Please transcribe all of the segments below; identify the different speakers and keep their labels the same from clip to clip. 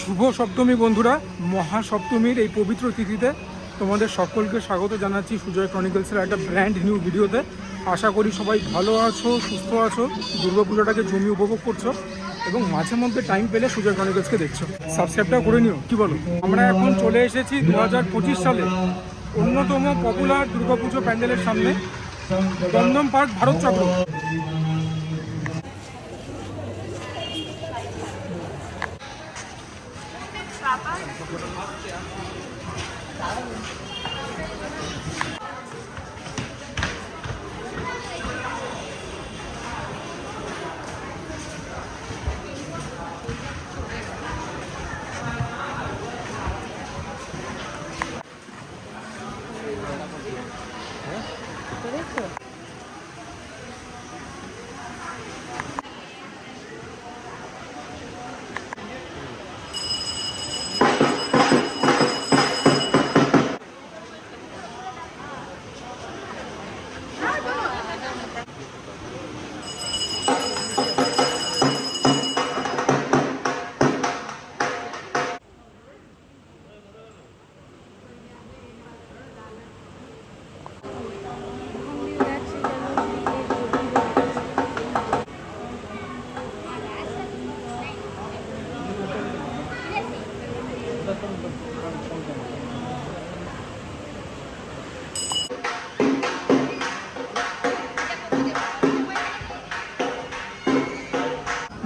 Speaker 1: শুভ সপ্তমী বন্ধুরা, মহাসপ্তমীর এই পবিত্র তিথিতে তোমাদের সকলকে স্বাগত জানাচ্ছি সুজয় ক্রনিকলসের একটা ব্র্যান্ড নিউ ভিডিওতে। আশা করি সবাই ভালো আছো, সুস্থ আছো, দুর্গাপুজোটাকে জমি উপভোগ করছো এবং মাঝে মধ্যে টাইম পেলে সুজয় ক্রনিকলসকে দেখছো। সাবস্ক্রাইবটা করে নিও, কি বলো? আমরা এখন চলে এসেছি 2025 সালে অন্যতম পপুলার দুর্গাপুজো প্যান্ডেলের সামনে, দমদম পার্ক ভারত চক্র।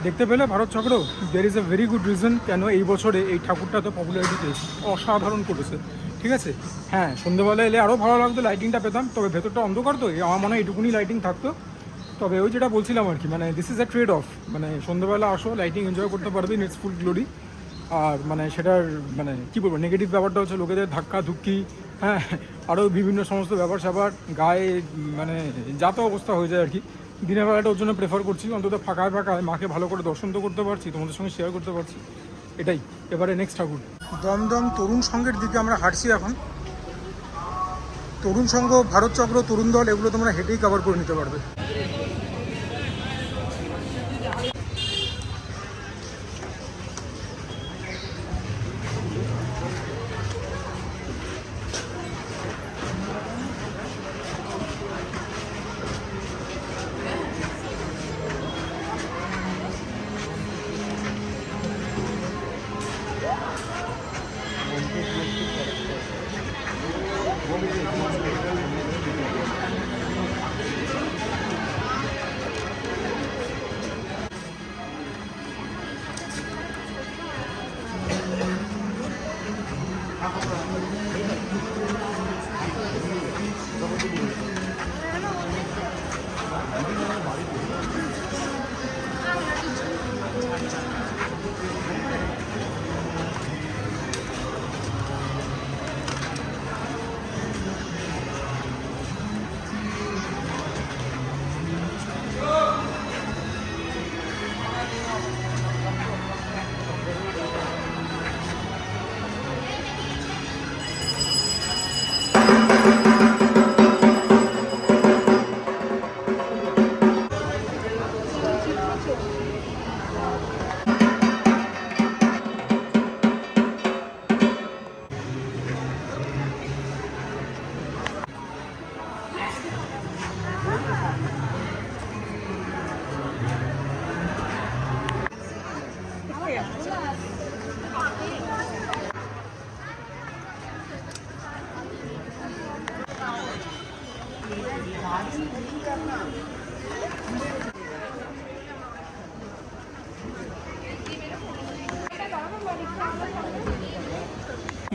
Speaker 1: দেখতে পেলে ভারত চক্র, there is a very good reason কেন এই বছরে এই ঠাকুরটা তো পপুলারিটি পেয়েছে, অসাধারণ করেছে। ঠিক আছে, হ্যাঁ, সন্ধ্যেবেলা এলে আরও ভালো লাগতো, লাইটিংটা পেতাম, তবে ভেতরটা অন্ধকার তো আমার মনে হয় এইটুকুনি লাইটিং থাকতো। তবে ওই যেটা বলছিলাম আর কি, মানে this is a trade of, মানে সন্ধ্যেবেলা আসো, লাইটিং এনজয় করতে পারবে, ইটস ফুল গ্লোরি। আর মানে সেটার মানে কী বলবো, নেগেটিভ ব্যাপারটা হচ্ছে লোকেদের ধাক্কা ধুক্কি, হ্যাঁ, আরও বিভিন্ন সমস্ত ব্যাপার স্যাপার, গায়ে মানে যা তো অবস্থা হয়ে যায় আর কি। দিনের বেলাটা ওর জন্য প্রেফার করছি, অন্তত ফাঁকায় ফাঁকায় মাকে ভালো করে দর্শন তো করতে পারছি, তোমাদের সঙ্গে শেয়ার করতে পারছি, এটাই। এবারে নেক্সট ঠাকুর, দমদম তরুণ সংঘের দিকে আমরা হাঁটছি এখন। তরুণ সংঘ, ভারত চক্র, তরুণ দল, এগুলো তোমরা হেঁটেই কভার করে নিতে পারবে।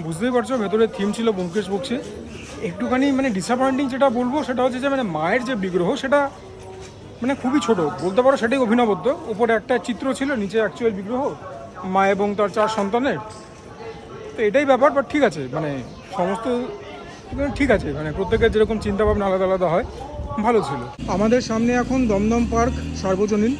Speaker 1: বুঝতেই পারছো, ভেতরে থিম ছিল ব্যোমকেশ বক্সী। একটুখানি মানে ডিসঅ্যাপয়েন্টিং যেটা বলবো সেটা হচ্ছে যে মানে মায়ের যে বিগ্রহ সেটা মানে খুবই ছোট বলতে পারো, সেটাই অভিনবত্ব। উপরে একটা চিত্র ছিল, নিচে অ্যাকচুয়াল বিগ্রহ মা এবং তার 4 সন্তানের। তো এটাই ব্যাপার, বাট ঠিক আছে, মানে সমস্ত ঠিক আছে, মানে প্রত্যেকের যেরকম চিন্তাভাবনা আলাদা আলাদা হয়, ভালো ছিল। আমাদের সামনে এখন দমদম পার্ক সার্বজনীন।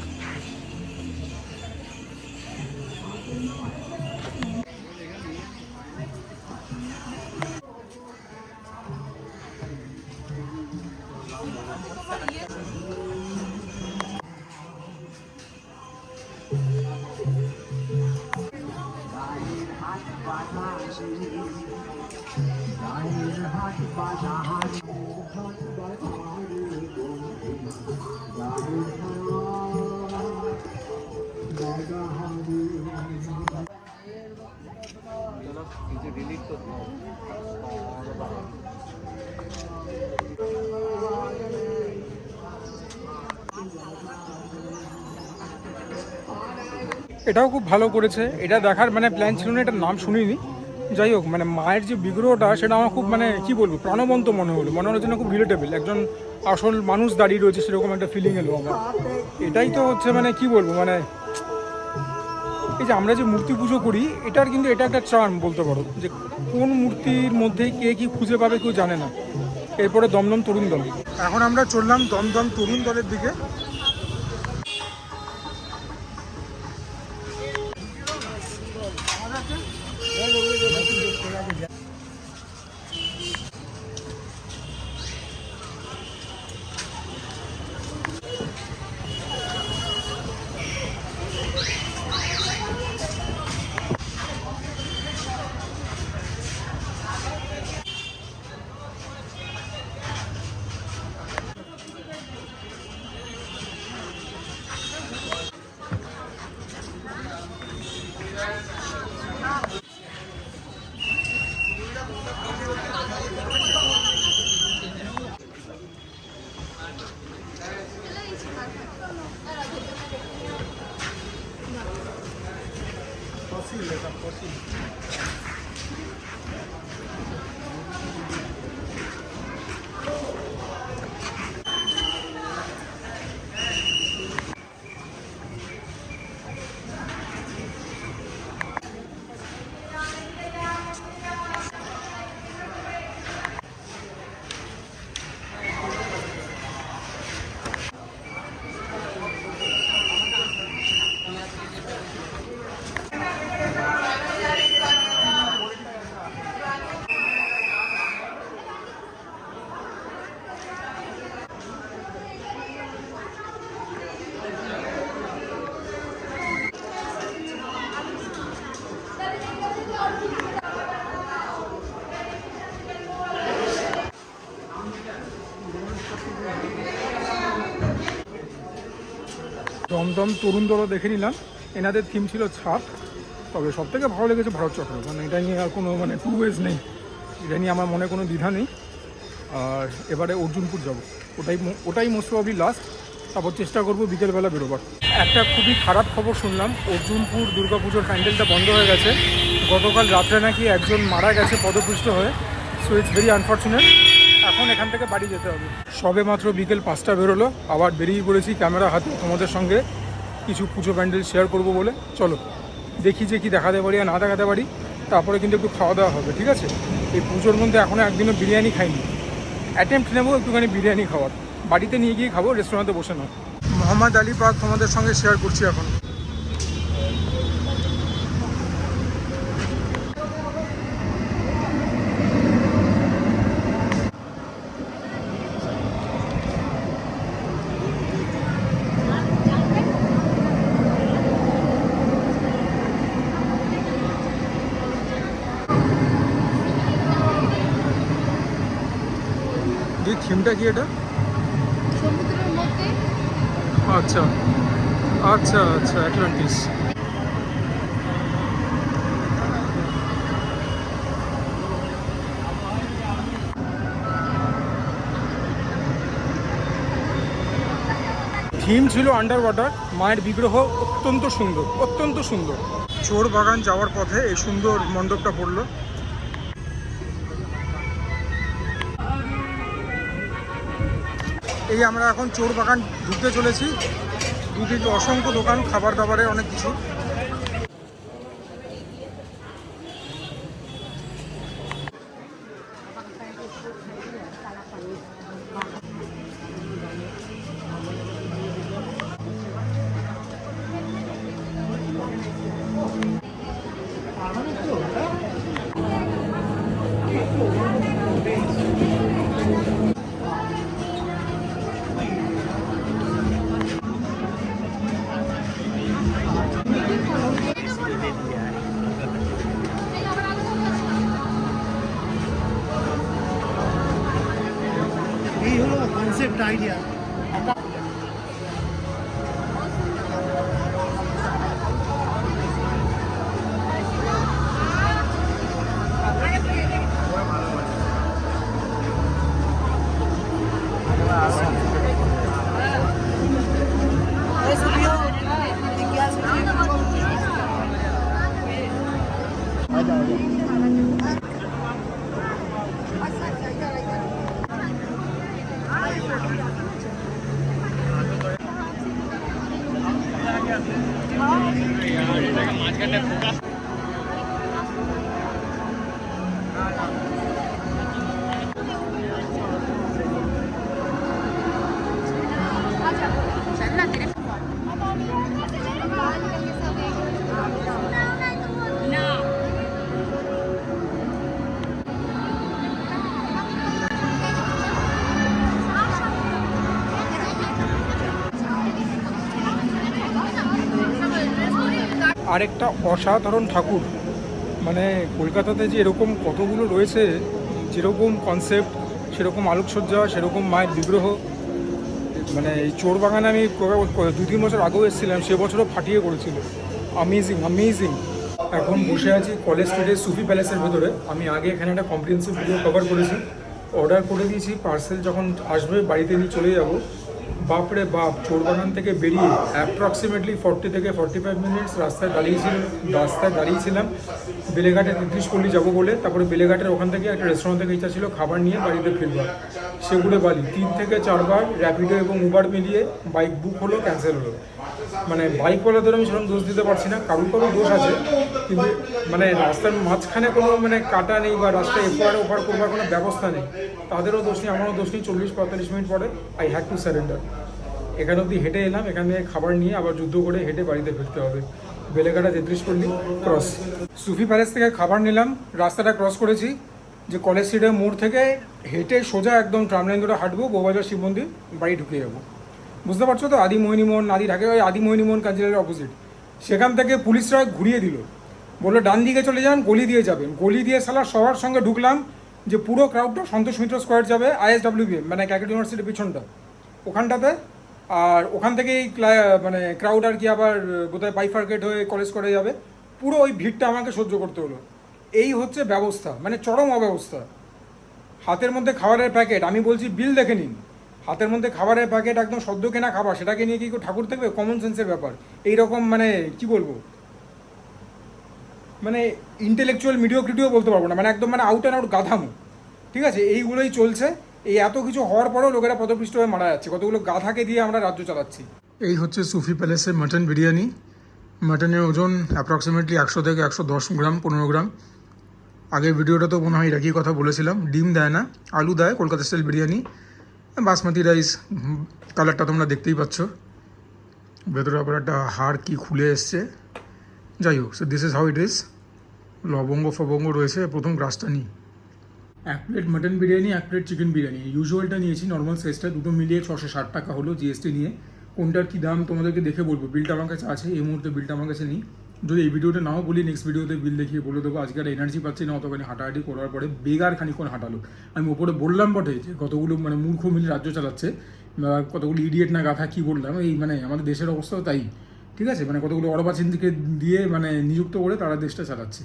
Speaker 1: এটাও খুব ভালো করেছে, এটা দেখার মানে প্ল্যান ছিল না, এটার নাম শুনিনি। যাই হোক, মানে মায়ের যে বিগ্রহটা সেটা আমার খুব মানে কি বলবো প্রাণবন্ত মনে হলো, মনে হলো যেন খুব রিলেটেবল, একজন আসল মানুষ দাঁড়িয়ে রয়েছে সেরকম একটা ফিলিং এলো আমার। এটাই তো হচ্ছে মানে কি বলবো, মানে এই যে আমরা যে মূর্তি পুজো করি এটার কিন্তু এটা একটা চার্ম বলতে পারো, যে কোন মূর্তির মধ্যে কে কি খুঁজে পাবে কেউ জানে না। এরপরে দমদম তরুণ দল, এখন আমরা চললাম দমদম তরুণ দলের দিকে। দমদম তরুণ দলও দেখে নিলাম, এনাদের থিম ছিল ছাপ। তবে সব থেকে ভালো লেগেছে ভারত চক্র, মানে এটা নিয়ে আর কোনো মানে টু ওয়েজ নেই, এটা নিয়ে আমার মনে কোনো দ্বিধা নেই। আর এবারে অর্জুনপুর যাব, ওটাই মোস্ট প্রবাবলি লাস্ট, তারপর চেষ্টা করবো বিকেলবেলা বেরোবার। একটা খুবই খারাপ খবর শুনলাম, অর্জুনপুর দুর্গাপুজোর প্যান্ডেলটা বন্ধ হয়ে গেছে। গতকাল রাত্রে নাকি একজন মারা গেছে পদপৃষ্ট হয়ে, সো ইটস ভেরি আনফর্চুনেট। এখন এখান থেকে বাড়ি যেতে হবে। সবে মাত্র বিকেল 5টা বেরোলো, আবার বেরিয়ে পড়েছি ক্যামেরা হাতে তোমাদের সঙ্গে কিছু পুজো প্যান্ডেল শেয়ার করব বলে। চলো দেখি যে কি দেখাতে পারি আর না দেখাতে পারি, তারপরে কিন্তু একটু খাওয়া দাওয়া হবে, ঠিক আছে? এই পুজোর মধ্যে এখনও একদিনও বিরিয়ানি খাইনি, অ্যাটেম্প্ট নেবো একটুখানি বিরিয়ানি খাওয়ার, বাড়িতে নিয়ে গিয়ে খাবো, রেস্টুরেন্টে বসে নয়। মোহাম্মদ আলী পার্ক তোমাদের সঙ্গে শেয়ার করছি এখন। এই থিমটা কি এটা?
Speaker 2: সমুদ্রের মধ্যে।
Speaker 1: আচ্ছা আচ্ছা আচ্ছা, অ্যাটলান্টিস। থিম ছিল আন্ডার ওয়াটার, মায়ের বিগ্রহ অত্যন্ত সুন্দর, অত্যন্ত সুন্দর। চোর বাগান যাওয়ার পথে এই সুন্দর মণ্ডপটা পড়লো। এই আমরা এখন চোর বাগান ঢুকতে চলেছি, দুদিকে অসংখ্য দোকান, খাবার দাবারের অনেক কিছু।
Speaker 3: Concept idea.
Speaker 1: আরেকটা অসাধারণ ঠাকুর, মানে কলকাতাতে যে এরকম কতগুলো রয়েছে, যেরকম কনসেপ্ট সেরকম আলোকসজ্জা, সেরকম মায়ের বিগ্রহ। মানে এই চোর বাগানে আমি 2-3 বছর আগেও এসেছিলাম, সে বছরও ফাটিয়ে করেছিল। Amazing amazing. এখন বসে আছি কলেজ স্ট্রিটের সুফি প্যালেসের ভেতরে। আমি আগে এখানে একটা কম্প্রিহেন্সিভ ভিডিও কভার করেছি, অর্ডার করে দিয়েছি, পার্সেল যখন আসবে বাড়িতে নিয়ে চলে যাব। বাপরে বাপ, চোরবাগান থেকে বেরিয়ে অ্যাপ্রক্সিমেটলি 40 থেকে 45 মিনিটস রাস্তায় দাঁড়িয়েছিলাম বেলেঘাটে 33 পল্লী যাবো বলে। তারপরে বেলেঘাটের ওখান থেকে একটা রেস্টুরেন্ট থেকে ইচ্ছা ছিল খাবার নিয়ে বাড়িতে ফিরবার, সেগুলো বালি 3 থেকে 4 বার র্যাপিডো এবং উবার মিলিয়ে বাইক বুক হলো, ক্যান্সেল হলো। মানে বাইকওয়ালাদের আমি সেরকম দোষ দিতে পারছি না, কারোর দোষ আছে, কিন্তু মানে রাস্তার মাঝখানে কোনো মানে কাটা নেই বা রাস্তায় এপার ওপার করবার কোনো ব্যবস্থা নেই, তাদেরও দোষ নেই, আমারও দোষ নেই। 40-45 মিনিট পরে আই হ্যাড টু সারেন্ডার। এখানে অবধি হেঁটে এলাম, এখানে খাবার নিয়ে আবার যুদ্ধ করে হেঁটে বাড়িতে ফিরতে হবে। বেলেঘাটা 33 পল্লী ক্রস। সুফি প্যালেস থেকে খাবার নিলাম, রাস্তাটা ক্রস করেছি, যে কলেজ স্ট্রিটের মোড় থেকে হেঁটে সোজা একদম ট্রাম লাইন ধরে হাঁটবো, বউবাজার শিব মন্দির, বাড়ি ঢুকে যাবো। বুঝতে পারছো তো? আদি মোহিনীমোহন আদি ঢাকে, ওই আদি মোহিনীমোহন কালচারের অপোজিট। সেখান থেকে পুলিশরা ঘুরিয়ে দিল, বললো ডান দিকে চলে যান, গলি দিয়ে যাবেন। গলি দিয়ে সালা সবার সঙ্গে ঢুকলাম, যে পুরো ক্রাউডটা সন্তোষ মিত্র স্কোয়ার যাবে, ISWBM মানে ক্যালকাটা ইউনিভার্সিটির পিছনটা ওখানটাতে। আর ওখান থেকেই মানে ক্রাউড আর কি আবার বোধহয় বাইফার্কেট হয়ে কলেজ করে যাবে। পুরো ওই ভিড়টা আমাকে সহ্য করতে হলো। এই হচ্ছে ব্যবস্থা, মানে চরম অব্যবস্থা। হাতের মধ্যে খাবারের প্যাকেট, আমি বলছি বিল দেখে নিন। হাতের মধ্যে খাবারের প্যাকেট, একদম সদ্য কেনা খাবার, সেটাকে নিয়ে কি কেউ ঠাকুর দেখবে? কমন সেন্সের ব্যাপার। এইরকম মানে কি বলবো, মানে ইন্টেলেকচুয়াল মিডিওক্রিটিও বলতে পারবো না, মানে একদম মানে আউট অ্যান্ড আউট গাধামো। ঠিক আছে, এইগুলোই চলছে। এই এত কিছু হওয়ার পরেও লোকেরা পদপৃষ্ট হয়ে মারা যাচ্ছে, কতগুলো গাধাকে দিয়ে আমরা রাজ্য চালাচ্ছি। এই হচ্ছে সুফি প্যালেসের মাটন বিরিয়ানি। মাটনের ওজন অ্যাপ্রক্সিমেটলি 100 থেকে 110 গ্রাম, 15 গ্রাম। আগের ভিডিওটা তো মনে হয় একই কথা বলেছিলাম। ডিম দেয় না, আলু দেয়, কলকাতা স্টাইল বিরিয়ানি। বাসমতি রাইস, কালারটা তোমরা দেখতেই পাচ্ছ। ভেতরে আবার একটা হাড় কি খুলে এসছে। যাই হোক, so this is how it is. লবঙ্গ ফবঙ্গ রয়েছে। প্রথম গ্রাসটা নিই। 1 plate mutton biryani, 1 plate chicken biryani. ইউজুয়ালটা নিয়েছি, নর্মাল সাইজটা, দুটো মিলিয়ে 660 টাকা হলো জিএসটি নিয়ে। কোনটার কী দাম তোমাদেরকে দেখে বলবো। বিলটা আমার কাছে আছে, এই মুহূর্তে বিলটা আমার কাছে নেই। যদি এই ভিডিওটা নাও বলি, নেক্সট ভিডিওতে বিল দেখিয়ে বলে দেবো। আজকে আর এনার্জি পাচ্ছি না অতখানি হাঁটাহাঁটি করার পরে, বেগার খানিক্ষণ হাঁটালো। আমি ওপরে বললাম বটে যে কতগুলো মানে মূর্খ মিলে রাজ্য চালাচ্ছে, কতগুলো ইডিয়েট না গাথা কী বললাম, এই মানে আমাদের দেশের অবস্থাও তাই। ঠিক আছে, মানে কতগুলো অরবাচিন্দিকে দিয়ে মানে নিযুক্ত করে তারা দেশটা চালাচ্ছে।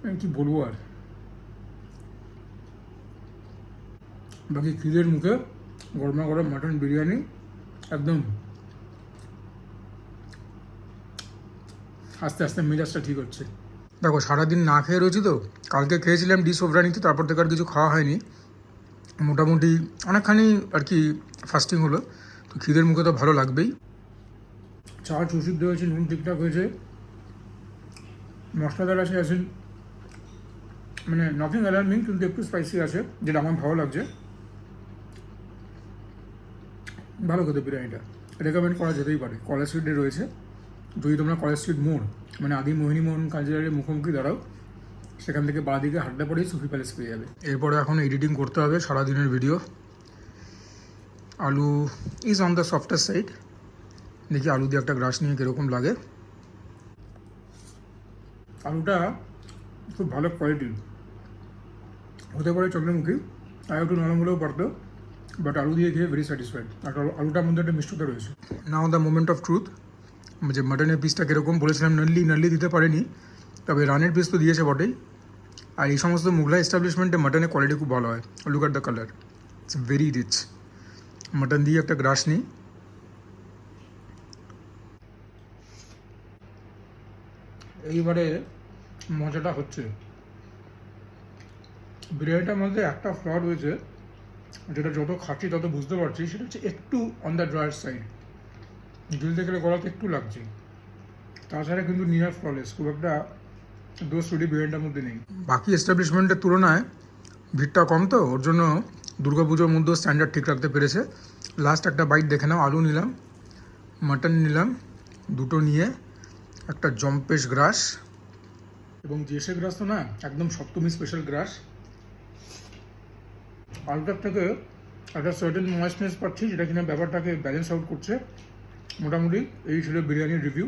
Speaker 1: আমি কী বলবো আর। বাকি খিদের মুখে গরমা গরম মাটন বিরিয়ানি একদম আস্তে আস্তে মেজাজটা ঠিক হচ্ছে। দেখো, সারাদিন না খেয়ে রয়েছি তো, কালকে খেয়েছিলাম ডিশ ওভরানিতে, তারপর থেকে আর কিছু খাওয়া হয়নি। মোটামুটি অনেকখানি আর কি ফাস্টিং হলো, তো খিদের মুখে তো ভালো লাগবেই। চা সুসিদ্ধ হয়েছে, নুন ঠিকঠাক হয়েছে, মশলাদার আছে, আছে মানে নাথিং অ্যালার্মিং, কিন্তু একটু স্পাইসি আছে, যেটা আমার ভালো লাগছে। ভালো খেতে বিরিয়ানিটা, রেকমেন্ড করা যেতেই পারে। কলেজ স্ট্রিটে রয়েছে, যদি তোমরা কলেজ স্ট্রিট মোড় মানে আদি মোহিনীমোহন কালচারের মুখোমুখি দাঁড়াও, সেখান থেকে বাঁ দিকে হাঁটতে পরেই সুফি প্যালেস পেয়ে যাবে। এরপরে এখন এডিটিং করতে হবে সারাদিনের ভিডিও। আলু is on the softest side. দেখি আলু দিয়ে একটা গ্রাস নিয়ে কীরকম লাগে। আলুটা খুব ভালো কোয়ালিটির হতে পারে, চন্দ্রমুখী, আর একটু নরম হলেও পারতো। বাট আলু দিয়ে খেয়ে ভেরি স্যাটিসফাইড। আর আলুটার মধ্যে একটা মিষ্টতা রয়েছে। নাও দ্য মোমেন্ট অফ ট্রুথ, যে মাটনের পিসটা কীরকম বলেছিলাম, নাল্লি দিতে পারেনি, তবে রানের পিস তো দিয়েছে বটেই। আর এই সমস্ত মুঘলাই এস্টাবলিশমেন্টে মাটনের কোয়ালিটি খুব ভালো হয়। Look at the colour, it's very rich. Mutton দিয়ে একটা গ্রাস নিই। এইবারে মজাটা হচ্ছে বিরিয়ানিটার মধ্যে একটা ফ্লর রয়েছে, যেটা যত খাচ্ছি তত বুঝতে পারছি, সেটা হচ্ছে একটু অন দ্য ড্রায়ার সাইড। গিলতে গেলে গলাতে একটু লাগছে, তাছাড়া কিন্তু নিয়ার ফ্ললেস, খুব একটা দোষ ত্রুটি বিরিয়ানিটার মধ্যে নেই। বাকি এস্টাবলিশমেন্টের তুলনায় ভিড়টা কম, তো ওর জন্য দুর্গাপুজোর মধ্যেও স্ট্যান্ডার্ড ঠিক রাখতে পেরেছে। লাস্ট একটা বাইট দেখে নাও। আলু নিলাম, মাটন নিলাম, দুটো নিয়ে একটা জম্পেশ গ্রাস, এবং জেসে গ্রাস তো না, একদম সপ্তমী স্পেশাল গ্রাস। আলুটার থেকে একটা সার্টেন ময়েস্টনেস পাচ্ছি, যেটা কিনা ব্যাপারটাকে ব্যালেন্স আউট করছে। মোটামুটি এই ছিল বিরিয়ানির রিভিউ।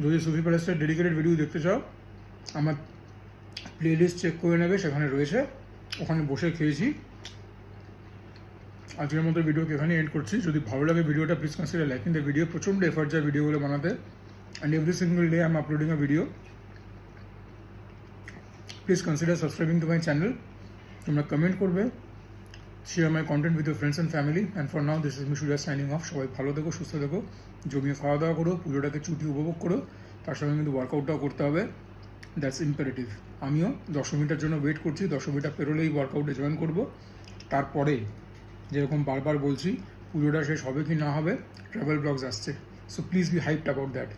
Speaker 1: যদি সুফি প্যালেসের ডেডিকেটেড ভিডিও দেখতে চাও, আমার প্লেলিস্ট চেক করে নেবে, সেখানে রয়েছে, ওখানে বসে খেয়েছি। আজকের মতো ভিডিওকে এখানে এন্ড করছি। যদি ভালো লাগে ভিডিওটা, please consider liking the video. প্রচণ্ড এফার্ট যায় ভিডিওগুলো বানাতে, and every single day I am uploading a video. Please consider subscribing to my channel. তোমরা কমেন্ট করবে, share my content with your friends and family. And for now this is me Suja signing off. সবাই ভালো থেকো, সুস্থ থেকো, জমিয়ে খাওয়া দাওয়া করো, পুজোটাকে ছুটি উপভোগ করো, তার সঙ্গে কিন্তু ওয়ার্কআউটটাও করতে হবে, দ্যাটস ইম্পারেটিভ। আমিও দশমীটার জন্য ওয়েট করছি, দশমীটা পেরোলেই ওয়ার্কআউটে জয়েন করবো। তারপরে যেরকম বারবার বলছি, পুজোটা শেষ হবে কি না হবে, ট্রাভেল ব্লগস আসছে, so please be hyped about that.